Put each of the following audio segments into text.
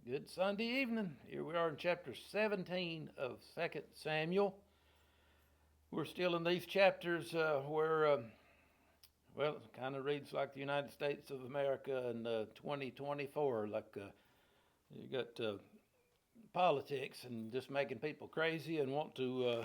Good Sunday evening. Here we are in chapter 17 of 2 Samuel. We're still in these chapters well, it kind of reads like the United States of America in 2024. You got politics and just making people crazy and want to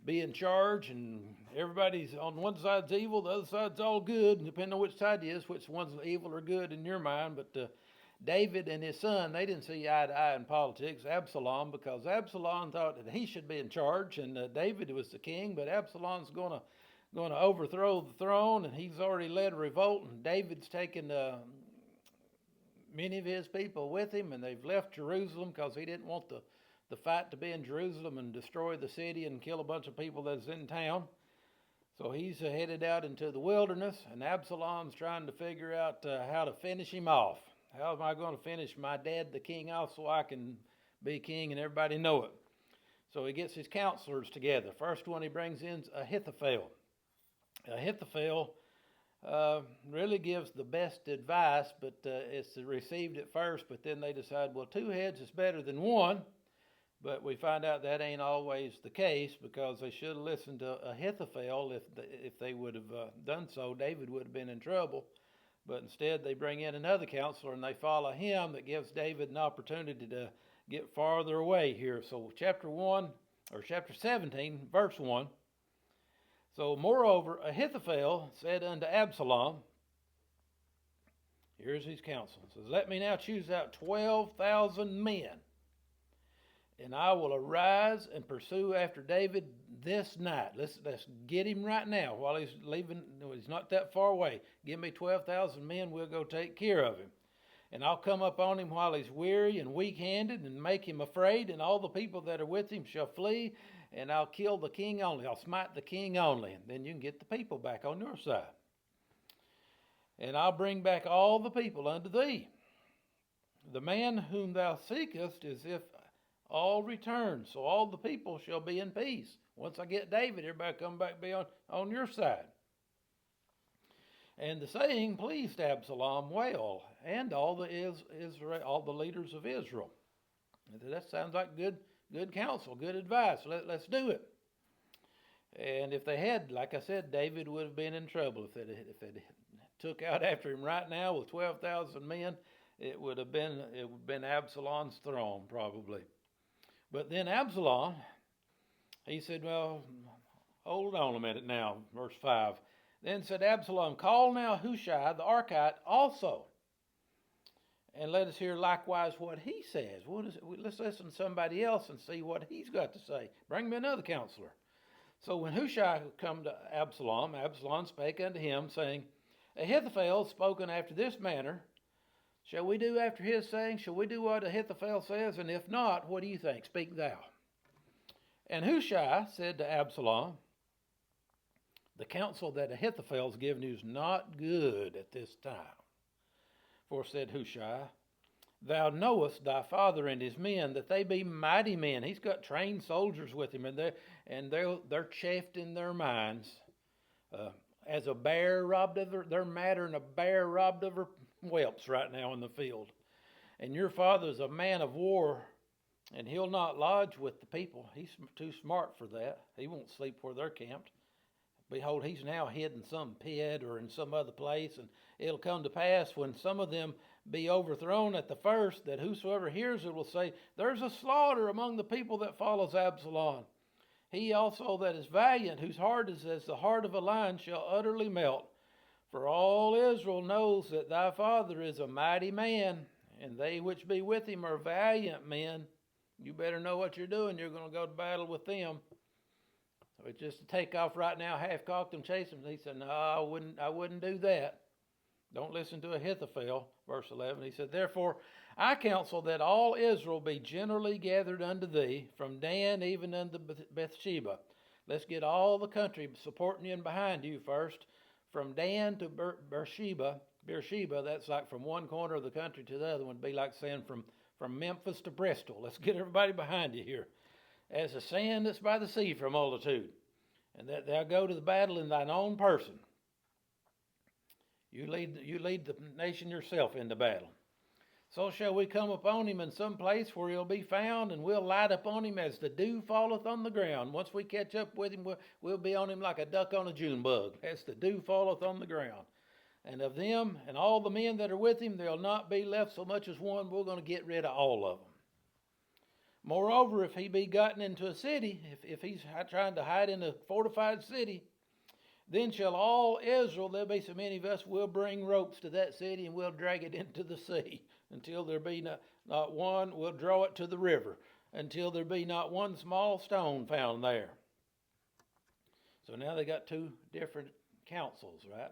be in charge, and everybody's on one side's evil, the other side's all good, and depending on which side it is, which one's evil or good in your mind. But David and his son, they didn't see eye to eye in politics. Absalom, because Absalom thought that he should be in charge, and David was the king, but Absalom's going to overthrow the throne, and he's already led a revolt, and David's taken many of his people with him, and they've left Jerusalem because he didn't want the fight to be in Jerusalem and destroy the city and kill a bunch of people that's in town. So he's headed out into the wilderness, and Absalom's trying to figure out how to finish him off. How am I going to finish my dad, the king, off so I can be king and everybody know it? So he gets his counselors together. First one he brings in is Ahithophel. Ahithophel really gives the best advice, but it's received at first, but then they decide, well, two heads is better than one. But we find out that ain't always the case, because they should have listened to Ahithophel. If they would have done so, David would have been in trouble. But instead, they bring in another counselor, and they follow him. That gives David an opportunity to get farther away here. So chapter 17, verse 1. So moreover, Ahithophel said unto Absalom, here's his counsel. He says, let me now choose out 12,000 men, and I will arise and pursue after David this night. Let's get him right now while he's leaving. He's not that far away. Give me 12,000 men. We'll go take care of him. And I'll come up on him while he's weary and weak-handed, and make him afraid, and all the people that are with him shall flee, and I'll kill the king only. I'll smite the king only, and then you can get the people back on your side. And I'll bring back all the people unto thee. The man whom thou seekest is if all return, so all the people shall be in peace. Once I get David, everybody come back be on your side. And the saying pleased Absalom well, and all the leaders of Israel. That sounds like good counsel, good advice. Let's do it. And if they had, like I said, David would have been in trouble. If they took out after him right now with 12,000 men, it would have been Absalom's throne probably. But then Absalom, he said, well, hold on a minute now, verse 5. Then said Absalom, call now Hushai the Archite also, and let us hear likewise what he says. Let's listen to somebody else and see what he's got to say. Bring me another counselor. So when Hushai come to Absalom, Absalom spake unto him, saying, Ahithophel spoken after this manner. Shall we do after his saying? Shall we do what Ahithophel says? And if not, what do you think? Speak thou. And Hushai said to Absalom, the counsel that Ahithophel's given you is not good at this time. For said Hushai, thou knowest thy father and his men, that they be mighty men. He's got trained soldiers with him, and they're chafed in their minds. As a bear robbed of they're madder than a bear robbed of her whelps right now in the field. And your father's a man of war, and he'll not lodge with the people. He's too smart for that. He won't sleep where they're camped. Behold, he's now hid in some pit or in some other place, and it'll come to pass when some of them be overthrown at the first, that whosoever hears it will say, there's a slaughter among the people that follows Absalom. He also that is valiant, whose heart is as the heart of a lion, shall utterly melt. For all Israel knows that thy father is a mighty man, and they which be with him are valiant men. You better know what you're doing. You're going to go to battle with them. So it's just to take off right now, half-cocked and chase them. He said, no, I wouldn't do that. Don't listen to Ahithophel, verse 11. He said, therefore, I counsel that all Israel be generally gathered unto thee, from Dan even unto Bathsheba. Let's get all the country supporting you and behind you first. From Dan to Beersheba, that's like from one corner of the country to the other one. It'd be like saying from Memphis to Bristol. Let's get everybody behind you here. As the sand that's by the sea for multitude. And that thou go to the battle in thine own person. You lead the nation yourself into battle. So shall we come upon him in some place where he'll be found, and we'll light upon him as the dew falleth on the ground. Once we catch up with him, we'll be on him like a duck on a June bug, as the dew falleth on the ground. And of them and all the men that are with him, there'll not be left so much as one. We're going to get rid of all of them. Moreover, if he be gotten into a city, if he's trying to hide in a fortified city, then shall all Israel, there'll be so many of us, will bring ropes to that city and we'll drag it into the sea until there be not one. We'll draw it to the river until there be not one small stone found there. So now they got two different counsels, right?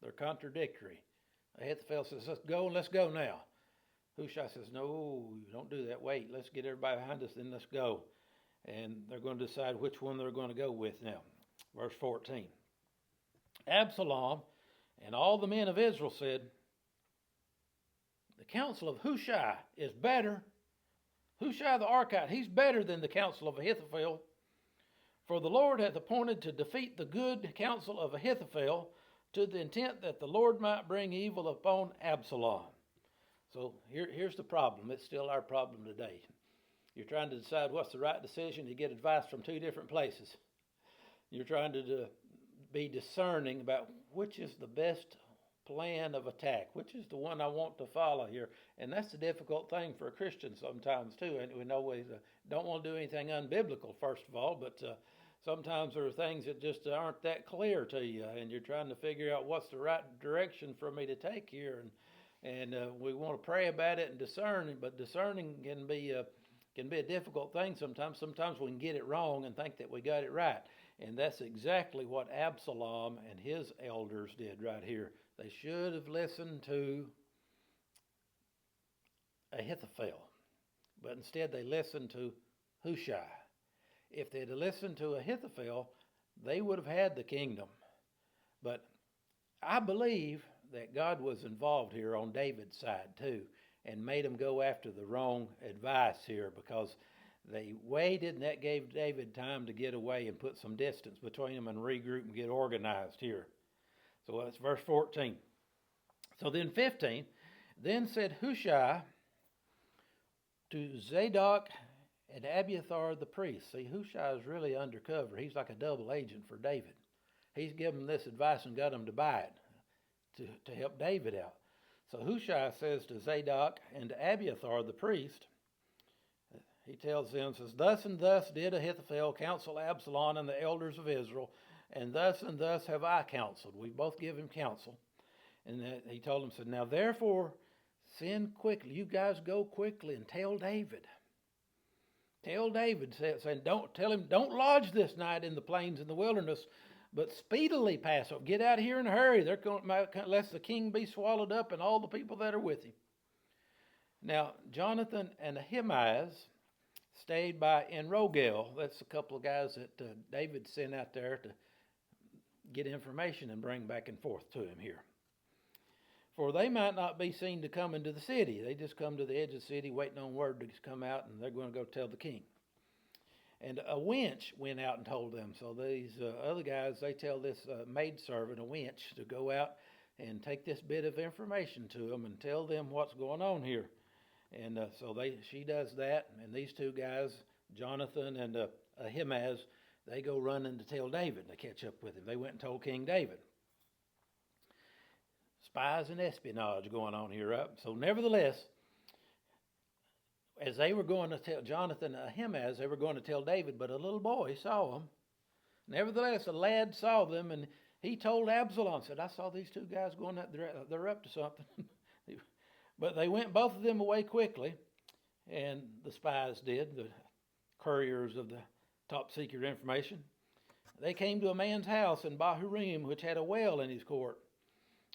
They're contradictory. Ahithophel says, let's go and let's go now. Hushai says, no, don't do that. Wait, let's get everybody behind us, then let's go. And they're going to decide which one they're going to go with now. Verse 14. Absalom and all the men of Israel said, the counsel of Hushai is better. Hushai the Archite, he's better than the counsel of Ahithophel. For the Lord hath appointed to defeat the good counsel of Ahithophel, to the intent that the Lord might bring evil upon Absalom. So here's the problem. It's still our problem today. You're trying to decide what's the right decision. You get advice from two different places. You're trying to be discerning about which is the best plan of attack, which is the one I want to follow here. And that's the difficult thing for a Christian sometimes too. And we always don't want to do anything unbiblical, first of all, but sometimes there are things that just aren't that clear to you, and you're trying to figure out what's the right direction for me to take here. And we want to pray about it and discern, but discerning can be a difficult thing sometimes. Sometimes we can get it wrong and think that we got it right. And that's exactly what Absalom and his elders did right here. They should have listened to Ahithophel, but instead they listened to Hushai. If they'd have listened to Ahithophel, they would have had the kingdom. But I believe that God was involved here on David's side too, and made him go after the wrong advice here, because they waited, and that gave David time to get away and put some distance between them and regroup and get organized here. So that's verse 14. So then 15, then said Hushai to Zadok and Abiathar the priest. See, Hushai is really undercover. He's like a double agent for David. He's given them this advice and got them to buy it to help David out. So Hushai says to Zadok and to Abiathar the priest, he tells them, says, thus and thus did Ahithophel counsel Absalom and the elders of Israel, and thus have I counseled. We both give him counsel. And he told them, said, now therefore send quickly. You guys go quickly and tell David. Tell David, saying, don't lodge this night in the plains in the wilderness, but speedily pass over. Get out here in a hurry. They're going to, lest the king be swallowed up and all the people that are with him. Now, Jonathan and Ahimaaz stayed by Enrogel. That's a couple of guys that David sent out there to get information and bring back and forth to him here. For they might not be seen to come into the city. They just come to the edge of the city waiting on word to come out, and they're going to go tell the king. And a wench went out and told them. So these other guys, they tell this maidservant, a wench, to go out and take this bit of information to them and tell them what's going on here. And so she does that, and these two guys, Jonathan and Ahimaaz, they go running to tell David. They catch up with him. They went and told King David. Spies and espionage going on here, right? So nevertheless, as they were going to tell Jonathan and Ahimaaz, they were going to tell David, but a little boy saw them. Nevertheless, a lad saw them, and he told Absalom, said, I saw these two guys going out there. They're up to something. But they went both of them away quickly, and the spies did, the couriers of the top secret information. They came to a man's house in Bahurim, which had a well in his court.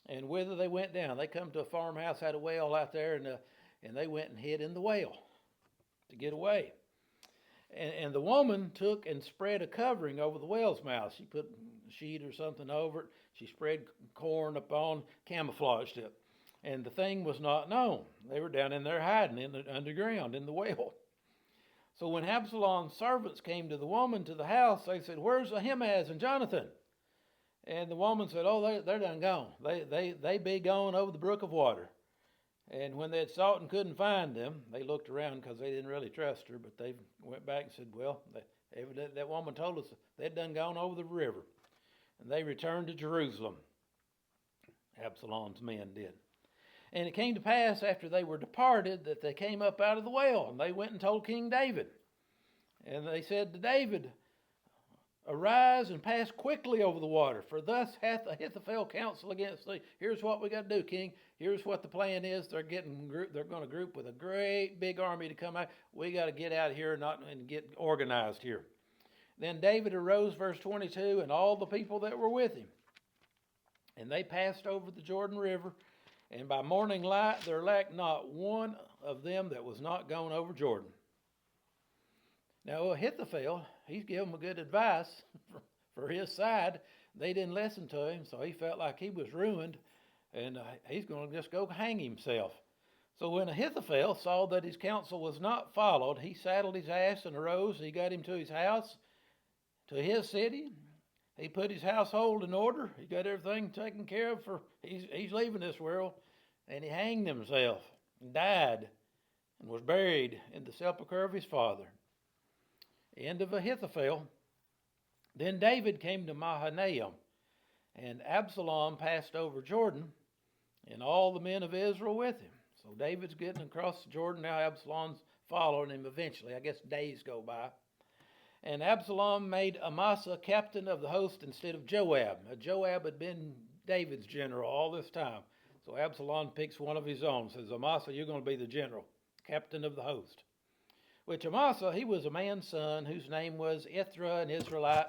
And whither they went down, they come to a farmhouse, had a well out there, and they went and hid in the well to get away. And the woman took and spread a covering over the well's mouth. She put a sheet or something over it. She spread corn upon, camouflaged it. And the thing was not known. They were down in there hiding in the underground in the well. So when Absalom's servants came to the woman to the house, they said, where's Ahimaaz and Jonathan? And the woman said, oh, they're done gone. They be gone over the brook of water. And when they had sought and couldn't find them, they looked around because they didn't really trust her, but they went back and said, well, that woman told us they'd done gone over the river. And they returned to Jerusalem. Absalom's men did. And it came to pass after they were departed that they came up out of the well, and they went and told King David. And they said to David, arise and pass quickly over the water, for thus hath Ahithophel counsel against thee. Here's what we got to do, King. Here's what the plan is. They're going to group with a great big army to come out. We got to get out of here and get organized here. Then David arose, verse 22, and all the people that were with him. And they passed over the Jordan River, and by morning light there lacked not one of them that was not gone over Jordan. Now Ahithophel, he's given them good advice for his side. They didn't listen to him, so he felt like he was ruined, and he's going to just go hang himself. So when Ahithophel saw that his counsel was not followed, he saddled his ass and arose. He got him to his house, to his city. He put his household in order. He got everything taken care of for he's leaving this world. And he hanged himself and died and was buried in the sepulchre of his father. End of Ahithophel. Then David came to Mahanaim, and Absalom passed over Jordan, and all the men of Israel with him. So David's getting across Jordan. Now Absalom's following him eventually. I guess days go by. And Absalom made Amasa captain of the host instead of Joab. Now, Joab had been David's general all this time. So Absalom picks one of his own, says, Amasa, you're going to be the general, captain of the host. Which Amasa, he was a man's son whose name was Ithra, an Israelite,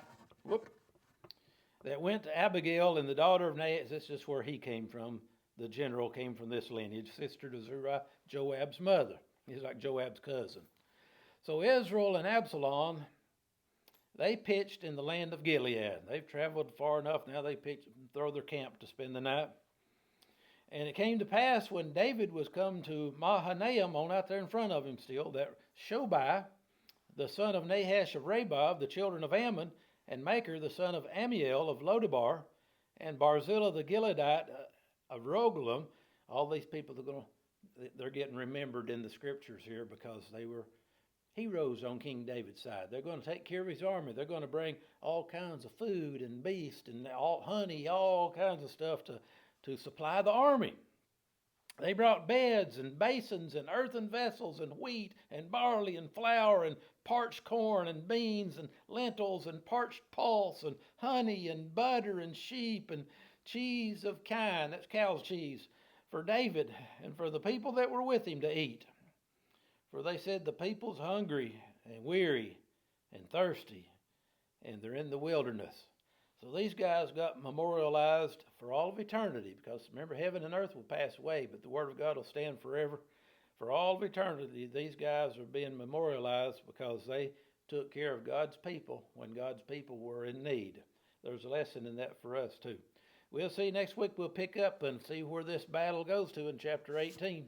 that went to Abigail, and the daughter of Nahash. This is where he came from. The general came from this lineage, sister to Zeruiah, Joab's mother. He's like Joab's cousin. So Israel and Absalom, they pitched in the land of Gilead. They've traveled far enough now. They throw their camp to spend the night. And it came to pass when David was come to Mahanaim, on out there in front of him still, that Shobai, the son of Nahash of Rabbah, the children of Ammon, and Machir, the son of Ammiel of Lodebar, and Barzillai the Gileadite of Rogelim, all these people they're getting remembered in the scriptures here because they were heroes on King David's side. They're going to take care of his army. They're going to bring all kinds of food and beast and honey, all kinds of stuff to supply the army. They brought beds and basins and earthen vessels and wheat and barley and flour and parched corn and beans and lentils and parched pulse and honey and butter and sheep and cheese of kine, that's cow's cheese, for David and for the people that were with him to eat. For they said, the people's hungry and weary and thirsty, and they're in the wilderness. So these guys got memorialized for all of eternity, because remember, heaven and earth will pass away, but the Word of God will stand forever. For all of eternity, these guys are being memorialized because they took care of God's people when God's people were in need. There's a lesson in that for us too. We'll see next week. We'll pick up and see where this battle goes to in chapter 18.